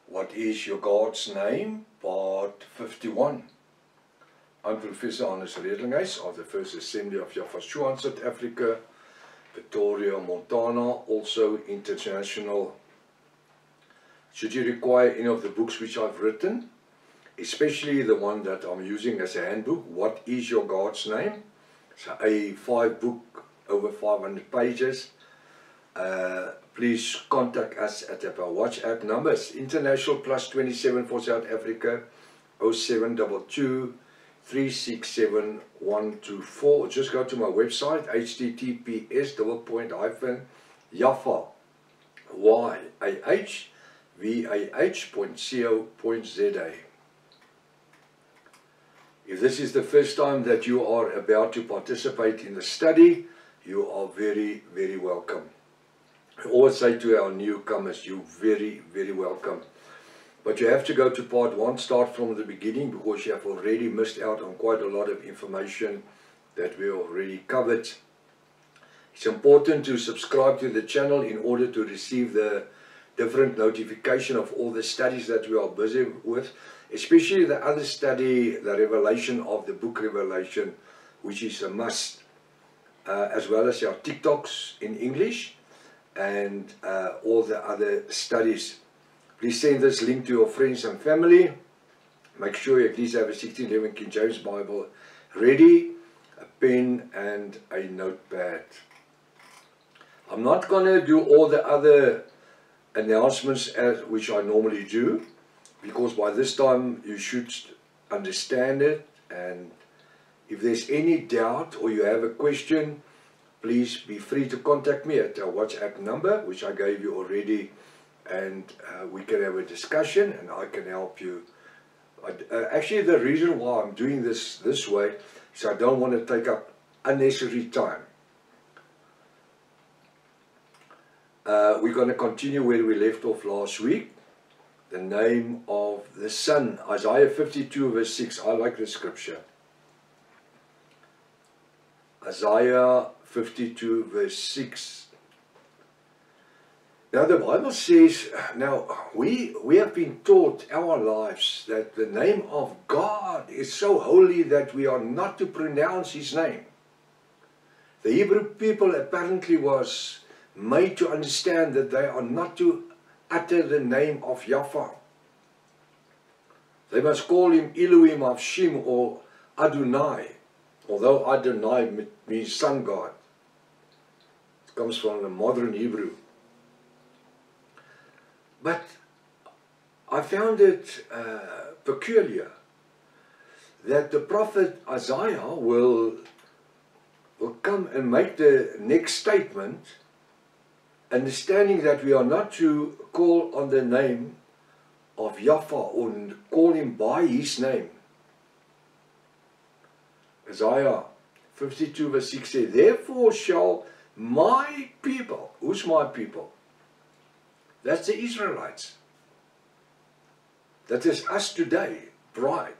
What is your God's name? Part 51. I'm Professor Hannes Redlinghuys of the First Assembly of Yafashua in South Africa, Pretoria, Montana, also international. Should you require any of the books which I've written, especially the one that I'm using as a handbook, What is your God's name? It's a 5-book, over 500 pages. Please contact us at our WhatsApp numbers. International +27 for South Africa, 0722 367 124. Just go to my website, https://yaffa.co.za. If this is the first time that you are about to participate in the study, you are very, very welcome. I always say to our newcomers, you're very, very welcome. But you have to go to part 1, start from the beginning, because you have already missed out on quite a lot of information that we already covered. It's important to subscribe to the channel in order to receive the different notification of all the studies that we are busy with, especially the other study, the Revelation of the book Revelation, which is a must, as well as our TikToks in English, and all the other studies. Please send this link to your friends and family. Make sure you at least have a 1611 King James Bible ready, a pen and a notepad. I'm not going to do all the other announcements which I normally do, because by this time you should understand it, and if there's any doubt or you have a question, please be free to contact me at our WhatsApp number, which I gave you already, and we can have a discussion and I can help you. Actually, the reason why I'm doing this way is I don't want to take up unnecessary time. We're going to continue where we left off last week. The name of the Son, Isaiah 52 verse 6. I like the scripture. Isaiah 52 verse 6. Now the Bible says, now we have been taught our lives that the name of God is so holy that we are not to pronounce His name. The Hebrew people apparently was made to understand that they are not to utter the name of Yahweh. They must call Him Elohim of Shem or Adonai, although Adonai means sun God. It comes from the modern Hebrew. But I found it peculiar that the prophet Isaiah will come and make the next statement, understanding that we are not to call on the name of Yahweh or call Him by His name. Isaiah 52 verse 6 says, therefore shall my people, who's my people? That's the Israelites. That is us today, bride.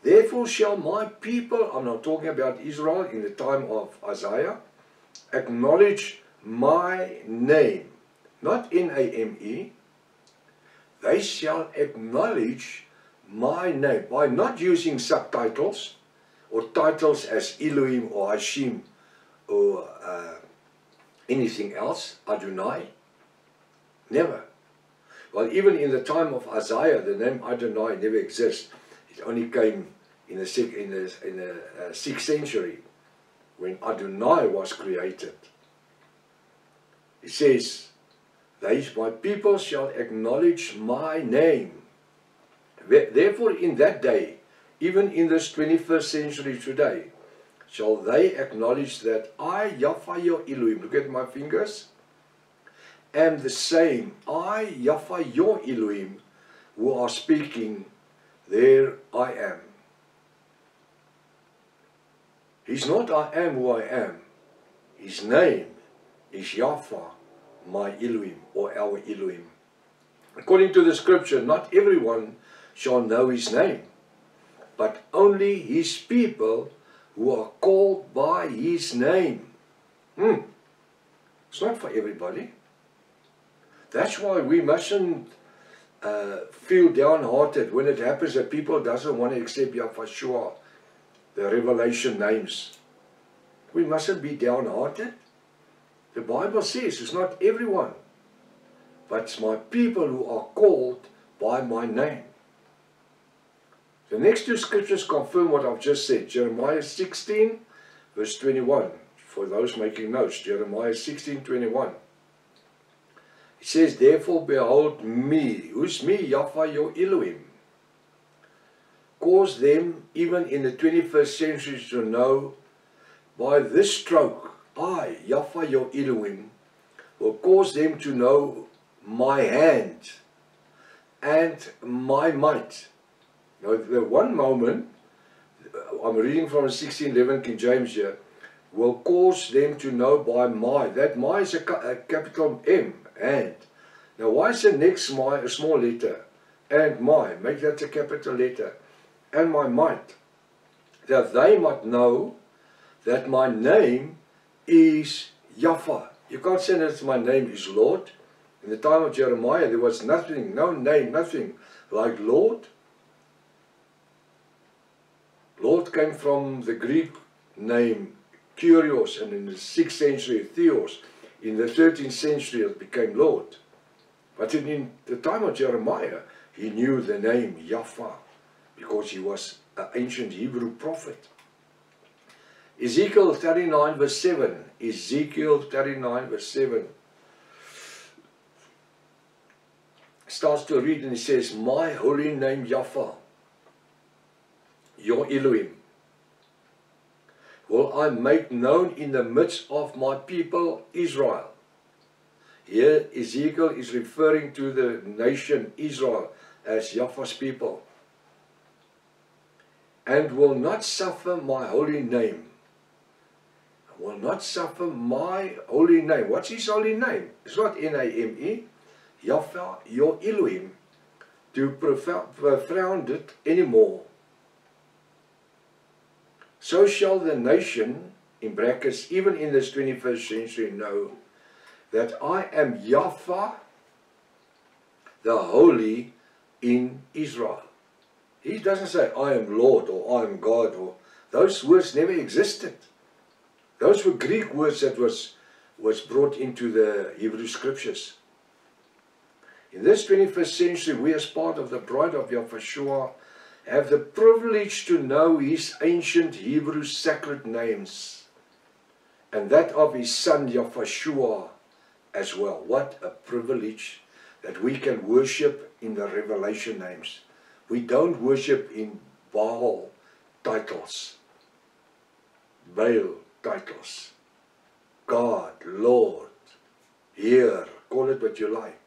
Therefore shall my people, I'm not talking about Israel in the time of Isaiah, acknowledge my name, not N-A-M-E. They shall acknowledge my name by not using subtitles or titles as Elohim or Hashem or anything else, Adonai. Never. Well, even in the time of Isaiah, the name Adonai never exists. It only came in the 6th century when Adonai was created. It says, my people shall acknowledge my name. Therefore, in that day, even in this 21st century today, shall they acknowledge that I, Yahweh your Elohim, look at my fingers, am the same, I, Yahweh your Elohim, who are speaking, there I am. He's not I am who I am. His name is Yahweh, my Elohim, or our Elohim. According to the scripture, not everyone shall know His name, but only His people who are called by His name. It's not for everybody. That's why we mustn't feel downhearted when it happens that people doesn't want to accept Yahweh, the revelation names. We mustn't be downhearted. The Bible says it's not everyone, but it's my people who are called by my name. The next two scriptures confirm what I've just said. Jeremiah 16 verse 21. For those making notes, Jeremiah 16:21. It says, therefore behold me. Who's me? Yahweh your Elohim. Cause them, even in the 21st century, to know by this stroke, I, Yahweh your Elohim, will cause them to know my hand and my might. Now, the one moment, I'm reading from 1611 King James here, will cause them to know by my. That my is a capital M, and. Now, why is the next my a small letter? And my, make that a capital letter. And my might. That they might know that my name is Yahweh. You can't say that my name is Lord. In the time of Jeremiah, there was nothing, no name, nothing like Lord. Lord came from the Greek name Kyrios, and in the 6th century Theos. In the 13th century it became Lord. But in the time of Jeremiah, he knew the name Yahweh because he was an ancient Hebrew prophet. Ezekiel 39 verse 7. Ezekiel 39 verse 7. Starts to read and he says, my holy name Yahweh, your Elohim, will I make known in the midst of my people Israel. Here Ezekiel is referring to the nation Israel as Yahweh's people. And will not suffer my holy name. Will not suffer my holy name. What's his holy name? It's not N-A-M-E. Yahweh, your Elohim, to profound it anymore. So shall the nation, in brackets, even in this 21st century, know that I am Yahweh, the Holy in Israel. He doesn't say, I am Lord or I am God. Or those words never existed. Those were Greek words that was brought into the Hebrew Scriptures. In this 21st century, we as part of the bride of Yahweh have the privilege to know his ancient Hebrew sacred names and that of his son Yahweh as well. What a privilege that we can worship in the revelation names. We don't worship in Baal titles, Baal titles, God, Lord, here, call it what you like.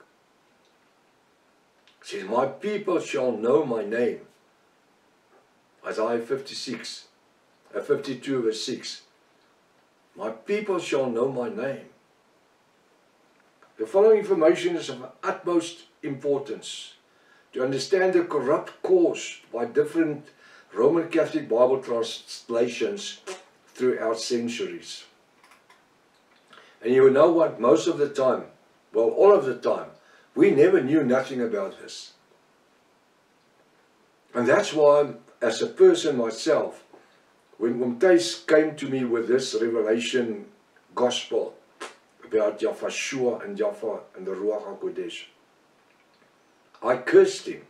It says, my people shall know my name. Isaiah 52 verse 6. My people shall know my name. The following information is of utmost importance to understand the corrupt cause by different Roman Catholic Bible translations throughout centuries. And you know what? Most of the time, well, all of the time, we never knew nothing about this. And that's why, as a person myself, when Thijs came to me with this revelation gospel about Yahweh and Yahweh and the Ruach HaKodesh, I cursed him.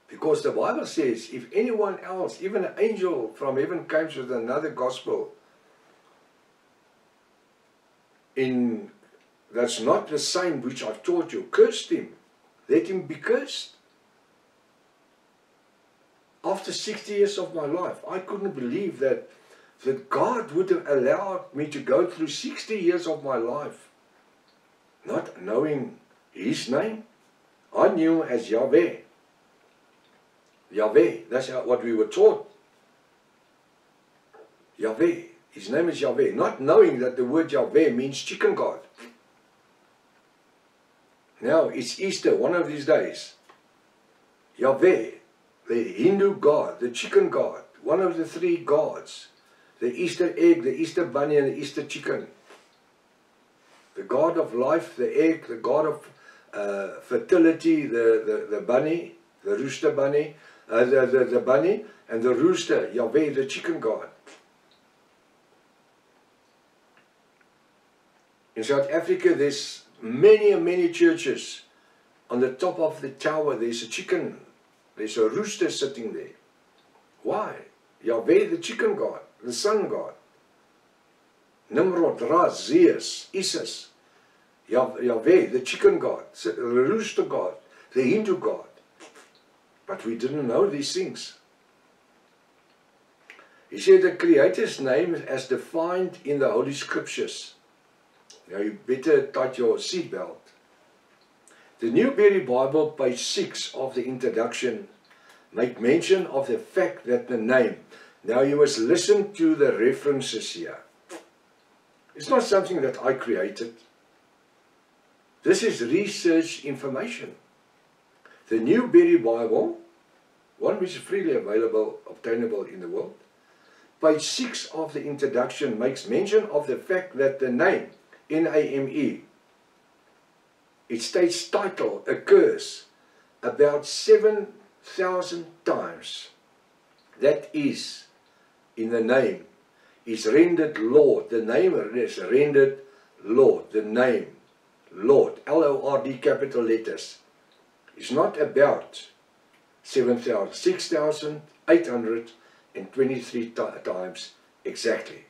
Because the Bible says, if anyone else, even an angel from heaven comes with another gospel, that's not the same which I've taught you, cursed him. Let him be cursed. After 60 years of my life, I couldn't believe that God would have allowed me to go through 60 years of my life not knowing his name. I knew as Yahweh. Yahweh, that's what we were taught. Yahweh, his name is Yahweh. Not knowing that the word Yahweh means chicken god. Now, it's Easter, one of these days. Yahweh, the Hindu god, the chicken god, one of the three gods. The Easter egg, the Easter bunny, and the Easter chicken. The God of life, the egg, the God of fertility, the bunny, the rooster bunny, the bunny, and the rooster, Yahweh, the chicken god. In South Africa, there's many churches. On the top of the tower, there's a chicken. There's a rooster sitting there. Why? Yahweh, the chicken god, the sun god. Nimrod, Ra, Zeus, Isis. Yahweh, the chicken god, the rooster god, the Hindu god. But we didn't know these things. He said the Creator's name as defined in the Holy Scriptures. Now you better tighten your seatbelt. The Newberry Bible, page 6 of the introduction, make mention of the fact that the name, now you must listen to the references here. It's not something that I created. This is research information. The Newberry Bible, one which is freely available, obtainable in the world, page 6 of the introduction makes mention of the fact that the name, N-A-M-E, its state's title occurs about 7,000 times. That is, in the name, is rendered Lord. The name is rendered Lord. The name, Lord, L-O-R-D, capital letters, is not about 7,000, 6,823 times exactly.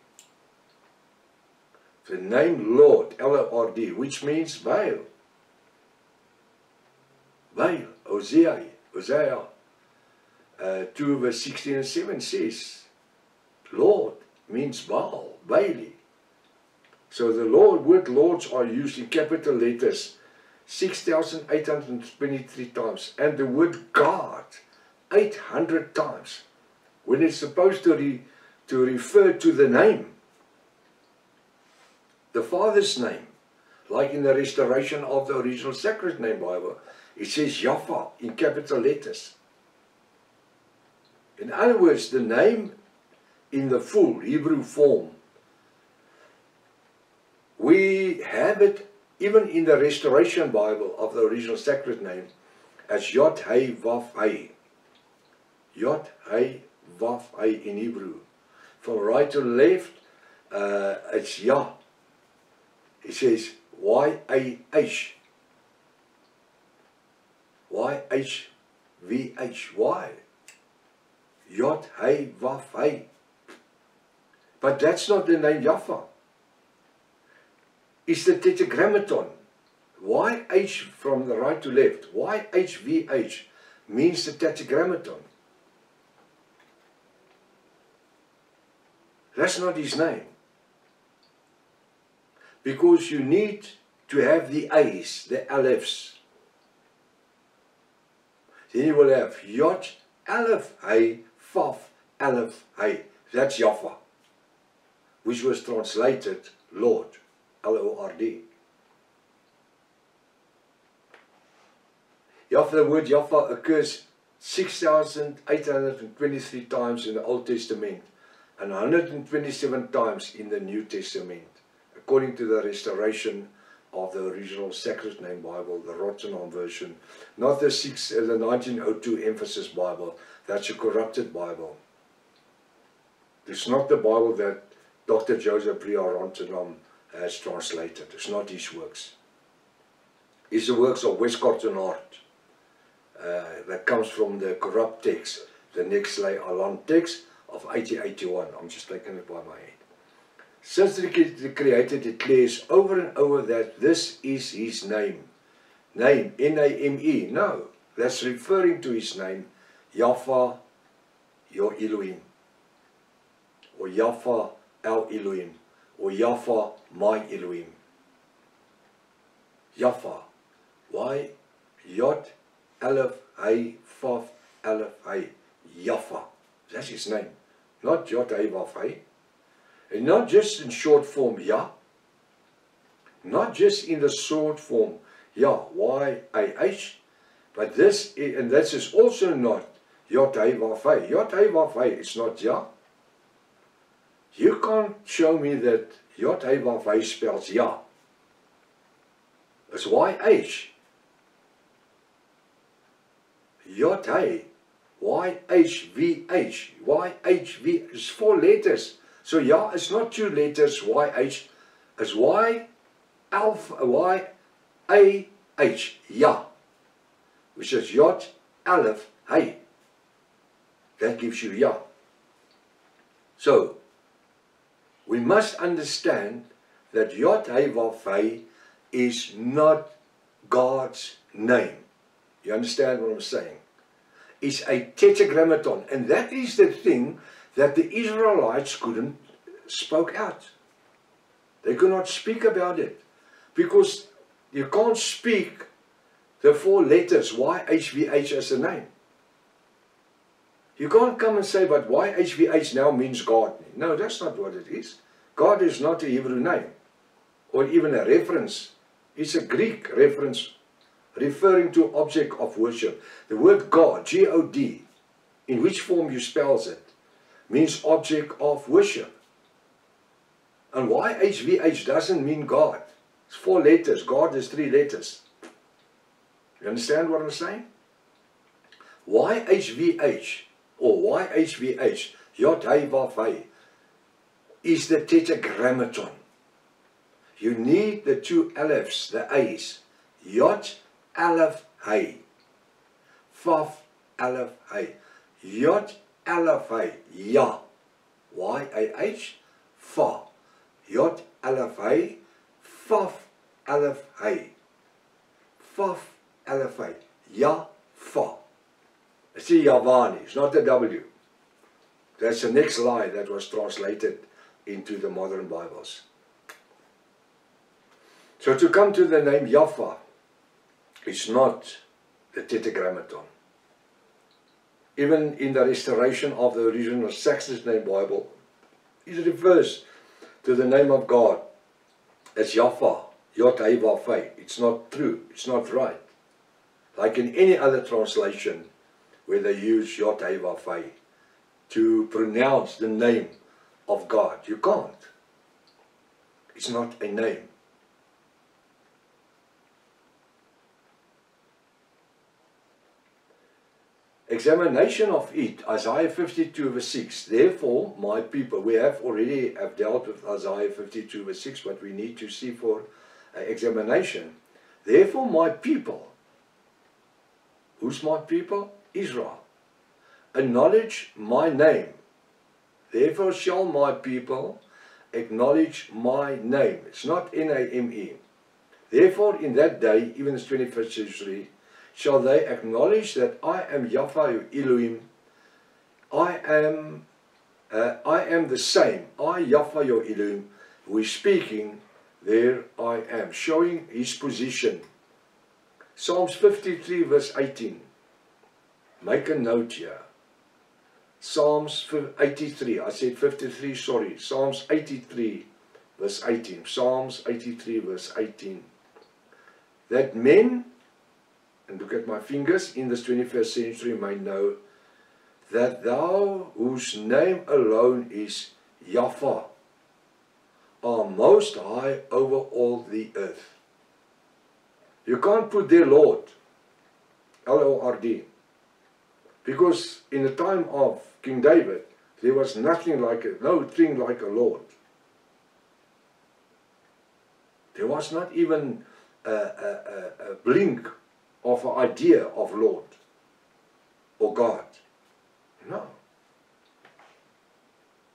The name Lord, L-O-R-D, which means veil. Veil, Hosea 2 verse 16 and 7 says, Lord means Baal, Bailey. So the word Lords are used in capital letters 6,823 times, and the word God 800 times, when it's supposed to refer to the name. The Father's name, like in the restoration of the original Sacred Name Bible, it says Yahweh in capital letters. In other words, the name in the full Hebrew form, we have it even in the Restoration Bible of the original Sacred Name as Yod Hei Vav Hei. Yod Hei Vav Hei in Hebrew. From right to left, it's Yah. It says Y-A-H. Y-H-V-H. Why? Yod Hei Vav Hei. But that's not the name Yahweh. It's the Tetragrammaton. YH from the right to left. YHVH means the Tetragrammaton. That's not his name. Because you need to have the A's, the Alephs. Then you will have Yod, Aleph, Hey, Vav, Aleph, Hey. That's Yahweh, which was translated Lord, L-O-R-D. The word Yahweh occurs 6,823 times in the Old Testament and 127 times in the New Testament, according to the restoration of the original Sacred Name Bible, the Rotterdam version, not the 1902 Emphasis Bible. That's a corrupted Bible. It's not the Bible that Dr. Joseph Bria Rotterdam has translated. It's not his works. It's the works of Westcott and Hart that comes from the corrupt text, the Nexley Alan text of 1881. I'm just taking it by my head. Since the Creator declares over and over that this is his name. Name, N-A-M-E. No, that's referring to his name, Yahweh, your Elohim. Or Yahweh, our Elohim. Or Yahweh, my Elohim. Yahweh. Why? Yod, Aleph, Hey, Vav, Aleph, Hey. Yahweh. That's his name. Not Yod, Hey, Vav, Hey. And not just in short form, Yah. Not just in the short form, Yah, Y-A-H. But this is also not Yod, Hey, Vav, Hey. Yod, Hey, Vav, Hey is not Yah. You can't show me that Yod, Hey, Vav, Hey spells Yah. It's Y-H. Yod Hey, YHVH. YHV is 4 letters. So Yah is not 2 letters, YH is Y alpha YAH, Yah, which is Yod Aleph Hey. That gives you Yah. So we must understand that Yod Hey Vav Hey is not God's name. You understand what I'm saying? It's a tetragrammaton, and that is the thing that the Israelites couldn't spoke out. They could not speak about it, because you can't speak the 4 letters YHVH as a name. You can't come and say, but YHVH now means God. No, that's not what it is. God is not a Hebrew name, or even a reference. It's a Greek reference referring to object of worship. The word God, G-O-D, in which form you spells it, means object of worship. And YHVH doesn't mean God. It's 4 letters. God is 3 letters. You understand what I'm saying? YHVH, or YHVH, Yod Hey Vav Hey, is the tetragrammaton. You need the 2 alephs, the A's. Yod Aleph Hey, Vav Aleph Hey, Yod Aleph Hey, Yah, Y-A-H, Fa, Yod Aleph Hey, Vav Aleph Hey, Vav Aleph Hey, Yah, Fa. It's a Yavani, it's not a W. That's the next lie that was translated into the modern Bibles. So to come to the name Yafa, it's not the tetragrammaton. Even in the restoration of the original Saxon name Bible, it refers to the name of God as Yafa, Yod Hey Vav Hey. It's not true, it's not right. Like in any other translation where they use Yod Hey Vav Hey to pronounce the name of God. You can't. It's not a name. Examination of it, Isaiah 52 verse 6. Therefore, my people, we have already dealt with Isaiah 52 verse 6, but we need to see for examination. Therefore, my people, who's my people? Israel. Acknowledge my name. Therefore shall my people acknowledge my name. It's not N-A-M-E. Therefore, in that day, even the 21st century, shall they acknowledge that I am Yahweh your Elohim. I am the same. I, Yahweh your Elohim, who is speaking, there I am, showing his position. Psalms 53 verse 18. Make a note here. Psalms 83, I said 53, sorry. Psalms 83 verse 18. Psalms 83 verse 18. That men, and look at my fingers, in this 21st century may know that thou, whose name alone is Yahweh, are most high over all the earth. You can't put there Lord, L-O-R-D, because in the time of King David, there was nothing like it, no thing like a Lord. There was not even a blink of an idea of Lord or God. No.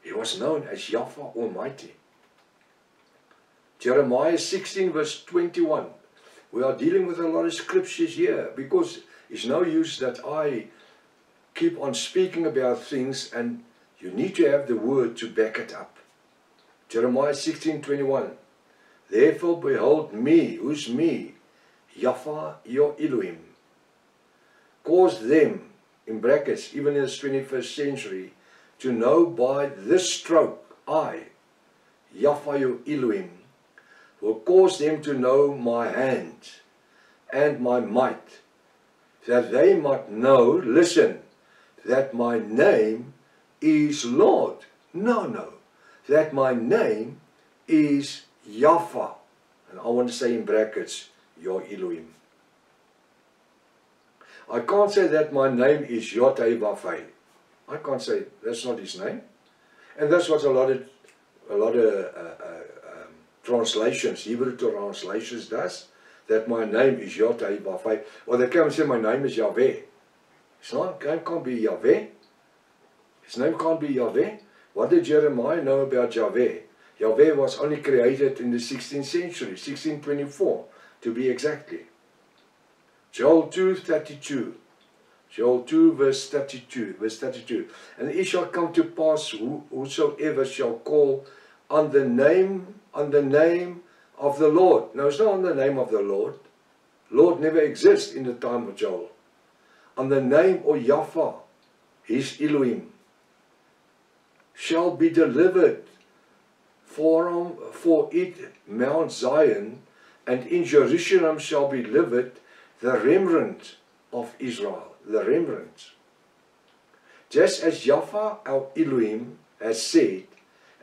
He was known as Yahweh Almighty. Jeremiah 16 verse 21. We are dealing with a lot of scriptures here, because it's no use that I keep on speaking about things, and you need to have the word to back it up. Jeremiah 16:21. Therefore behold me, who's me? Yahweh your Elohim. Cause them, in brackets, even in the 21st century, to know by this stroke, I, Yahweh your Elohim, will cause them to know my hand and my might, that they might know, listen, that my name is Lord. No, that my name is Yahweh. And I want to say in brackets, your Elohim. I can't say that my name is Yod-Heh-Vav-Heh. I can't say that's not his name. And that's what a lot of translations, Hebrew translations does, that my name is Yod-Heh-Vav-Heh. Or they come and say my name is Yahweh. His name can't be Yahweh. His name can't be Yahweh. What did Jeremiah know about Yahweh? Yahweh was only created in the 16th century, 1624 to be exactly. Joel 2:32. Joel 2 verse 32. And it shall come to pass, whosoever shall call on the name of the Lord. Now it's not on the name of the Lord. Lord never exists in the time of Joel. On the name of Yahweh, his Elohim, shall be delivered for it Mount Zion, and in Jerusalem shall be delivered the remnant of Israel, the remnant. Just as Yahweh our Elohim has said,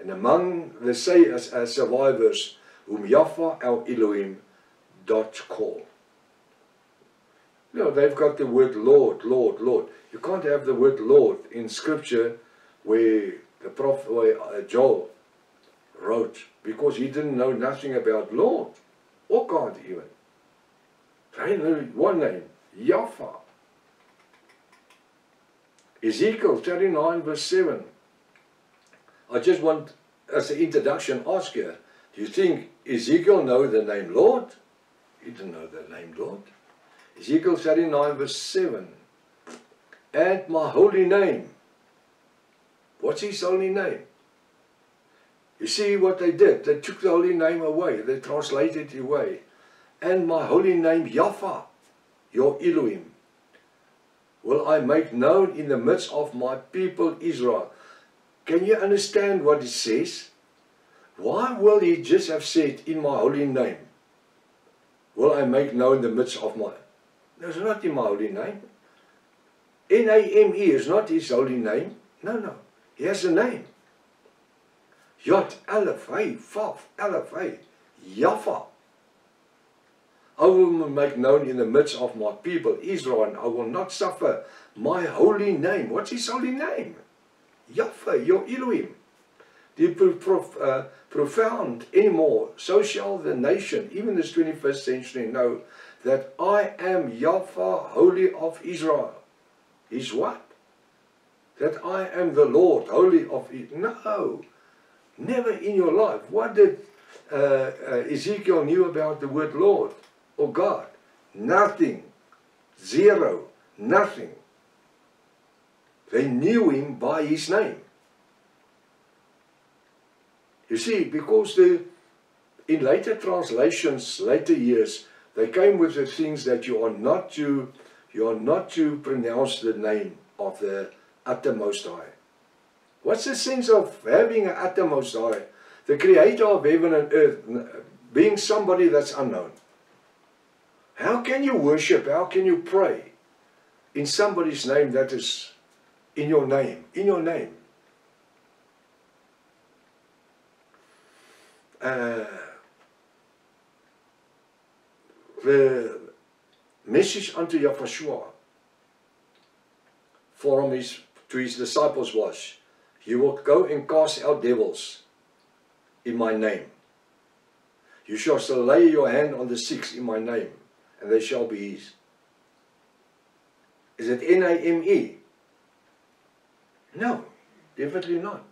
and among the survivors whom Yahweh our Elohim doth call. You know, they've got the word Lord, Lord, Lord. You can't have the word Lord in scripture where the prophet Joel wrote, because he didn't know nothing about Lord, or God even. They knew one name, Yahweh. Ezekiel 39 verse 7. I just want, as an introduction, ask you, do you think Ezekiel know the name Lord? He didn't know the name Lord. Ezekiel 39 verse 7. And my holy name. What's his holy name? You see what they did? They took the holy name away. They translated it away. And my holy name, Yahweh, your Elohim, will I make known in the midst of my people Israel. Can you understand what it says? Why will he just have said, in my holy name, will I make known in the midst of my... No, it's not in my holy name. N-A-M-E is not his holy name. No, no. He has a name. Yod, Aleph, Hey, Vav, Aleph, Hey, Yahweh. I will make known in the midst of my people Israel, and I will not suffer my holy name. What's his holy name? Yahweh, your Elohim. Profound anymore. So shall the nation, even this 21st century, know that I am Yahweh, holy of Israel. Is what? That I am the Lord, holy of Israel. No. Never in your life. What did Ezekiel knew about the word Lord or God? Nothing. Zero. Nothing. They knew him by his name. You see, because in later translations, later years, they came with the things that you are not to pronounce the name of the Uttermost High. What's the sense of having an Uttermost High, the creator of heaven and earth, being somebody that's unknown? How can you worship, how can you pray in somebody's name that is in your name, in your name? The message unto Yahushua to his disciples was, you will go and cast out devils in my name. You shall lay your hand on the sick in my name, and they shall be his. Is it N-A-M-E? No, definitely not.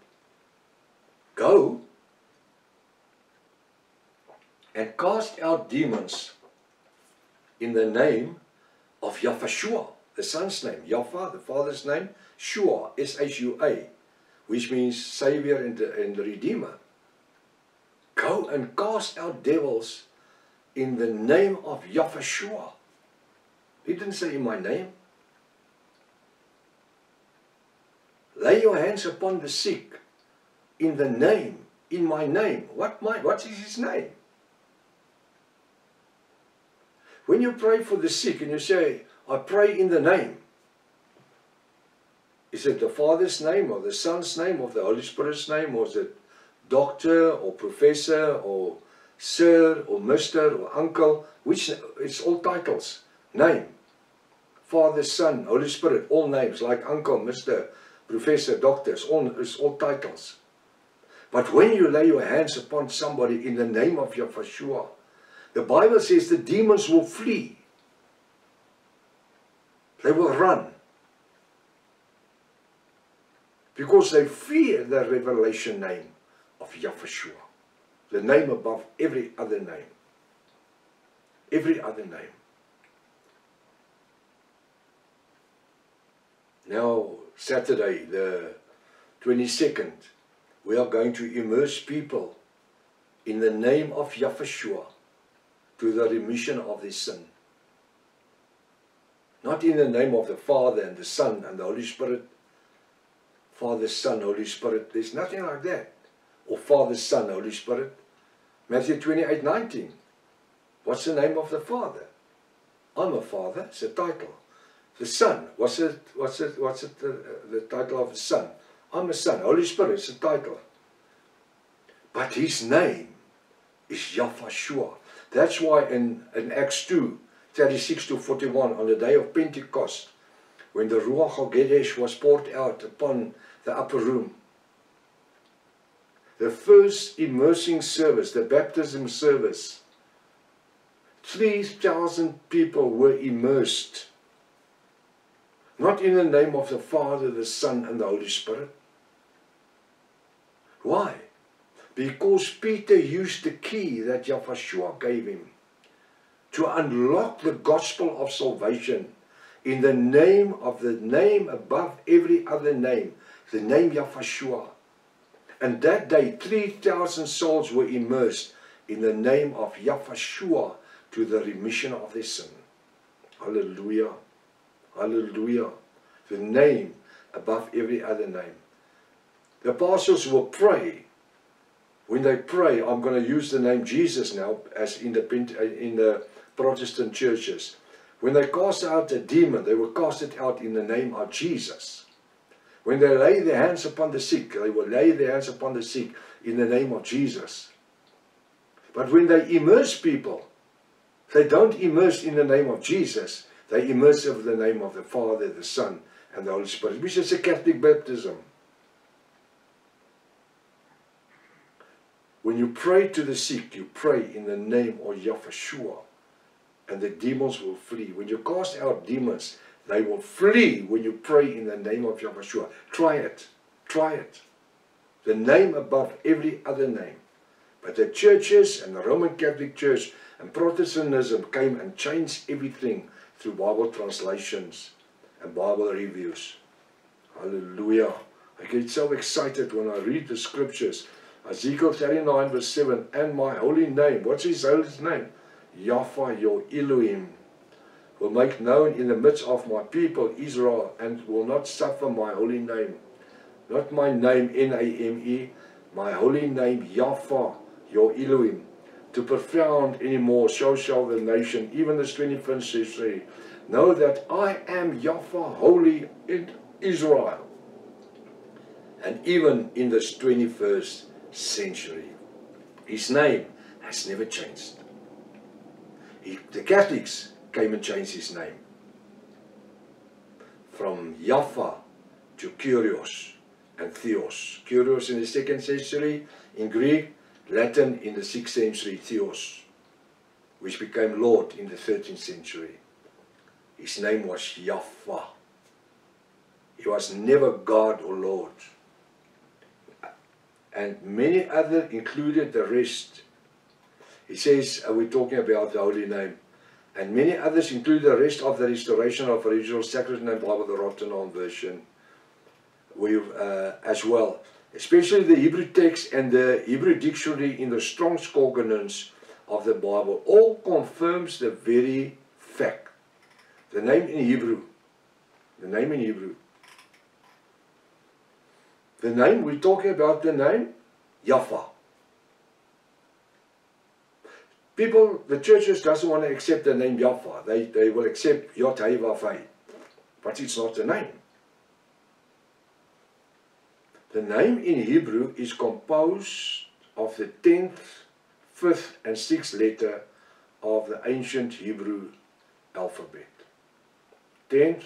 Go and cast out demons in the name of Yahushua, the Son's name. Yahweh, the Father's name. Shua, S-H-U-A, which means Savior and Redeemer. Go and cast out devils in the name of Yahushua. He didn't say in my name. Lay your hands upon the sick in the name, in my name. What is his name? When you pray for the sick and you say, I pray in the name, is it the Father's name or the Son's name or the Holy Spirit's name, or is it doctor or professor or sir or mister or uncle? Which, it's all titles. Name. Father, Son, Holy Spirit, all names like Uncle, Mr., Professor, Doctors, all titles. But when you lay your hands upon somebody in the name of Yahshua, the Bible says the demons will flee. They will run. Because they fear the revelation name of Yahshua. The name above every other name. Every other name. Now, Saturday, the 22nd, we are going to immerse people in the name of Yahshua to the remission of their sin. Not in the name of the Father and the Son and the Holy Spirit. Father, Son, Holy Spirit. There's nothing like that. Or Father, Son, Holy Spirit. Matthew 28:19. What's the name of the Father? I'm a father. It's a title. The Son. What's the title of the Son? I'm a son. Holy Spirit. It's a title. But His name is Yahshua. That's why in Acts 2:36-41, on the day of Pentecost, when the Ruach HaKodesh was poured out upon the upper room, the first immersing service, the baptism service, 3,000 people were immersed. Not in the name of the Father, the Son, and the Holy Spirit. Why? Because Peter used the key that Yahshua gave him to unlock the gospel of salvation in the name of the name above every other name, the name Yahshua. And that day, 3,000 souls were immersed in the name of Yahshua to the remission of their sin. Hallelujah. Hallelujah. The name above every other name. The apostles will pray. When they pray, I'm going to use the name Jesus now, as in the Protestant churches. When they cast out a demon, they will cast it out in the name of Jesus. When they lay their hands upon the sick, they will lay their hands upon the sick in the name of Jesus. But when they immerse people, they don't immerse in the name of Jesus. They immerse in the name of the Father, the Son, and the Holy Spirit, which is a Catholic baptism. When you pray to the sick, you pray in the name of Yahshua, and the demons will flee. When you cast out demons, they will flee when you pray in the name of Yahshua. Try it. Try it. The name above every other name. But the churches and the Roman Catholic Church and Protestantism came and changed everything through Bible translations and Bible reviews. Hallelujah. I get so excited when I read the scriptures. Ezekiel 39 verse 7, and my holy name. What's His holy name? Yahweh, your Elohim, will make known in the midst of my people Israel, and will not suffer my holy name. Not my name, N-A-M-E, my holy name, Yahweh, your Elohim, to profound anymore. So shall the nation, even this 21st century, know that I am Yahweh, holy in Israel. And even in this 21st century, His name has never changed. The Catholics came and changed His name from Yahweh to Kyrios and Theos. Kyrios in the 2nd century in Greek, Latin in the 6th century, Theos, which became Lord in the 13th century. His name was Yahweh. He was never God or Lord. And many others included the rest. He says, we're talking about the holy name. And many others include the rest of the restoration of original sacred name Bible, the Rottenham version, as well. Especially the Hebrew text and the Hebrew dictionary in the Strong's Concordance of the Bible all confirms the very fact. The name in Hebrew. The name in Hebrew. The name, we're talking about the name, Yahweh. People, the churches doesn't want to accept the name Yahweh. They will accept Yod-Heh-Vav-Heh. But it's not the name. The name in Hebrew is composed of the 10th, 5th and 6th letter of the ancient Hebrew alphabet. 10th, 10th,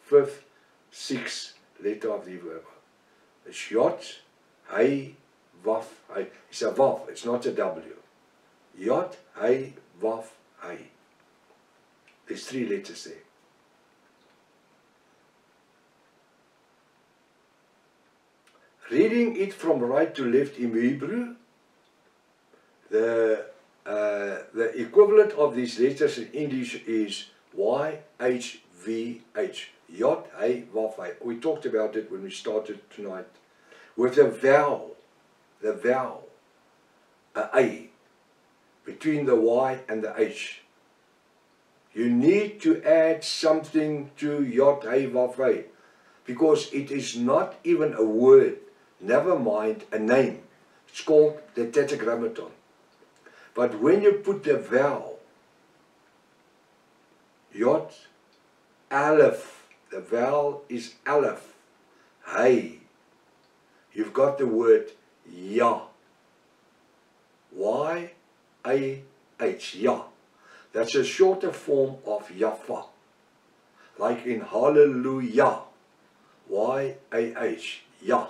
5th, 6th letter of the Hebrew alphabet. It's Yod, Hey, Waf, Hey. It's a Waf, it's not a W. Yod, Hey, Waf, Hey. There's 3 letters there. Reading it from right to left in Hebrew, the equivalent of these letters in English is YHVH. Yod, Hey, Waf, Hey. We talked about it when we started tonight. With a vowel, a A, between the Y and the H. You need to add something to Yod, Hey, Waf, Hey, because it is not even a word, never mind a name. It's called the Tetragrammaton. But when you put the vowel, Yod, Aleph, the vowel is Aleph, Hey, you've got the word Yah, Y-A-H, Yah. That's a shorter form of Yafa, like in Hallelujah, Y-A-H, Yah.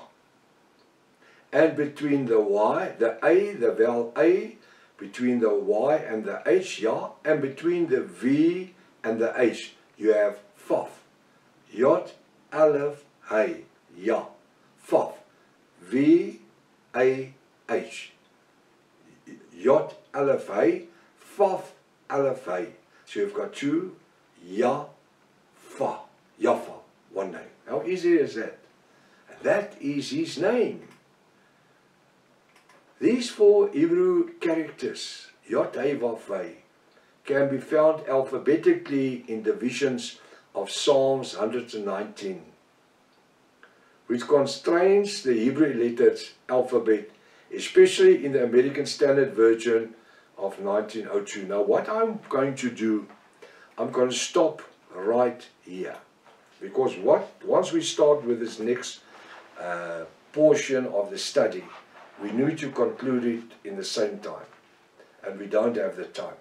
And between the Y, the A, the vowel A, between the Y and the H, Yah, and between the V and the H, you have Faf. Yod, Aleph, Hey, Yah, Faf. V-A-H. Yod, Aleph, Hey, Faf, Aleph, Hey. So you've got 2, Yafa, Yafa, one name. How easy is that? And that is his name. These 4 Hebrew characters, Yod, Hey, Waf, Hey, can be found alphabetically in divisions of Psalms 119. Which constrains the Hebrew letters alphabet, especially in the American Standard Version of 1902. Now what I'm going to do, I'm going to stop right here. Because once we start with this next portion of the study, we need to conclude it in the same time. And we don't have the time.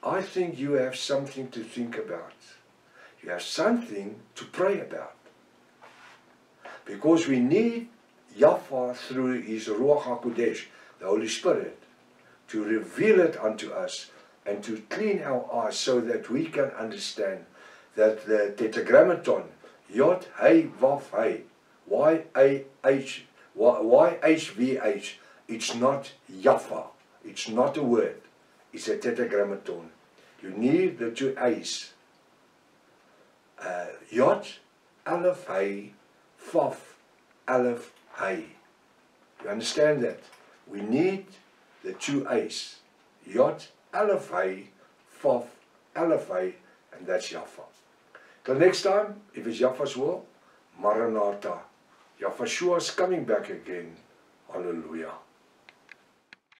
I think you have something to think about. You have something to pray about. Because we need Yafa through His Ruach HaKodesh, the Holy Spirit, to reveal it unto us and to clean our eyes so that we can understand that the Tetragrammaton, Yod, Hey, Waf, Hey, YHVH, it's not Yafa, it's not a word, it's a Tetragrammaton. You need the 2 A's. Yod, Aleph, Hey, Faf, Aleph, Hey. You understand that? We need the 2 A's. Yod, Aleph, Hey, Faf, Aleph, Hey, and that's Yafa. Till next time, if it's Yafa's will, Maranatha. Yahshua is coming back again. Hallelujah.